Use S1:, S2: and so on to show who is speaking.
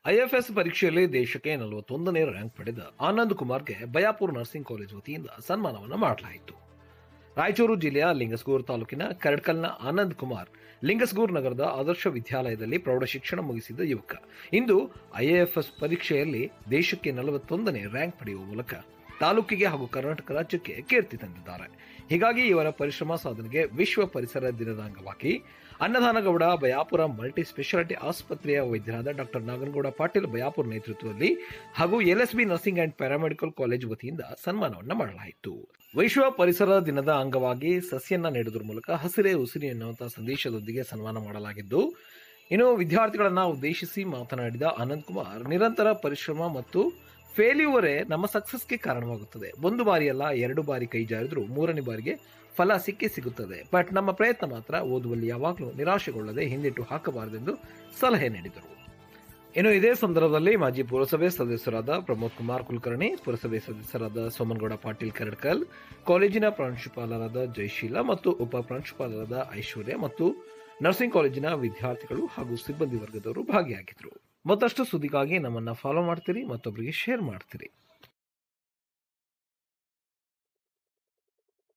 S1: IFS ಪರೀಕ್ಷೆಯಲ್ಲಿ ದೇಶಕ್ಕೆ 41ನೇ rank ಪಡೆದ ಆನಂದ್ ಕುಮಾರ್ಗೆ ಬಯಾಪುರ್ ನರ್ಸಿಂಗ್ ಕಾಲೇಜ್ ವತಿಯಿಂದ ಸನ್ಮಾನವನ್ನು ಮಾಡಲಾಯಿತು. ರಾಯಚೂರು ಜಿಲ್ಲೆಯ ಲಿಂಗಸ್ಗೂರು ತಾಲೂಕಿನ ಕರಡ್ಕಲ್ನ ಆನಂದ್ ಕುಮಾರ್ ಲಿಂಗಸ್ಗೂರು ನಗರದ ಆದರ್ಶ ವಿದ್ಯಾಲಯದಲ್ಲಿ ಪ್ರೌಢಶಿಕ್ಷಣ ಮುಗಿಸಿದ ಯುವಕ. ಇಂದು ಐಎಎಫ್ಎಸ್ ಪರೀಕ್ಷೆಯಲ್ಲಿ ದೇಶಕ್ಕೆ 41ನೇ ರ್ಯಾಂಕ್ ಪಡೆಯುವ ಮೂಲಕ ತಾಲೂಕಿಗೆ ಹಾಗೂ ಕರ್ನಾಟಕ ರಾಜ್ಯಕ್ಕೆ ಕೀರ್ತಿ ತಂದಿದ್ದಾರೆ. ಹೀಗಾಗಿ ಇವರ ಪರಿಶ್ರಮ ಸಾಧನೆಗೆ ವಿಶ್ವ ಪರಿಸರ ದಿನದ ಅಂಗವಾಗಿ ಅನ್ನದಾನಗೌಡ ಬಯಾಪುರ ಮಲ್ಟಿ ಸ್ಪೆಷಾಲಿಟಿ ಆಸ್ಪತ್ರೆಯ ವೈದ್ಯರಾದ ಡಾಕ್ಟರ್ ನಾಗನಗೌಡ ಪಾಟೀಲ್ ಬಯಾಪುರ್ ನೇತೃತ್ವದಲ್ಲಿ ಹಾಗೂ LSB nursing and paramedical college ವತಿಯಿಂದ ಸನ್ಮಾನವನ್ನು ಮಾಡಲಾಯಿತು. ವಿಶ್ವ ಪರಿಸರ ದಿನದ ಅಂಗವಾಗಿ ಸಸಿಯನ್ನ ನೆಡುವುದರ ಮೂಲಕ ಹಸಿರೇ ಉಸಿರಿ ಎನ್ನುವಂತಹ ಸಂದೇಶದೊಂದಿಗೆ ಸನ್ಮಾನ ಮಾಡಲಾಗಿದ್ದು, ಇನ್ನು ವಿದ್ಯಾರ್ಥಿಗಳನ್ನ ಉದ್ದೇಶಿಸಿ ಮಾತನಾಡಿದ ಆನಂದ್ ಕುಮಾರ್, ನಿರಂತರ ಪರಿಶ್ರಮ ಮತ್ತು ಫೇಲ್ಯೂವರೇ ನಮ್ಮ ಸಕ್ಸಸ್ಗೆ ಕಾರಣವಾಗುತ್ತದೆ. ಒಂದು ಬಾರಿ ಅಲ್ಲ, 2 ಬಾರಿ ಕೈ ಜಾರಿದ್ರು 3ನೇ ಬಾರಿಗೆ ಫಲ ಸಿಗುತ್ತದೆ. ಬಟ್ ನಮ್ಮ ಪ್ರಯತ್ನ ಮಾತ್ರ ಓದುವಲ್ಲಿ ಯಾವಾಗಲೂ ನಿರಾಶೆಗೊಳ್ಳದೆ ಹಿಂದಿಟ್ಟು ಹಾಕಬಾರದೆಂದು ಸಲಹೆ ನೀಡಿದರು. ಇನ್ನು ಇದೇ ಸಂದರ್ಭದಲ್ಲಿ ಮಾಜಿ ಪುರಸಭೆ ಸದಸ್ಯರಾದ ಪ್ರಮೋದ್ ಕುಮಾರ್ ಕುಲಕರ್ಣಿ, ಪುರಸಭೆ ಸದಸ್ಯರಾದ ಸೋಮನಗೌಡ ಪಾಟೀಲ್ ಕರಡ್ಕಲ್, ಕಾಲೇಜಿನ ಪ್ರಾಂಶುಪಾಲರಾದ ಜಯಶೀಲ ಮತ್ತು ಉಪ ಪ್ರಾಂಶುಪಾಲರಾದ ಐಶ್ವರ್ಯ ಮತ್ತು ನರ್ಸಿಂಗ್ ಕಾಲೇಜಿನ ವಿದ್ಯಾರ್ಥಿಗಳು ಹಾಗೂ ಸಿಬ್ಬಂದಿ ವರ್ಗದವರು ಭಾಗಿಯಾಗಿದ್ದರು. ಮತ್ತಷ್ಟು ಸುದ್ದಿಗಾಗಿ ನಮ್ಮನ್ನ ಫಾಲೋ ಮಾಡ್ತೀರಿ, ಮತ್ತೊಬ್ಬರಿಗೆ ಶೇರ್ ಮಾಡ್ತೀರಿ.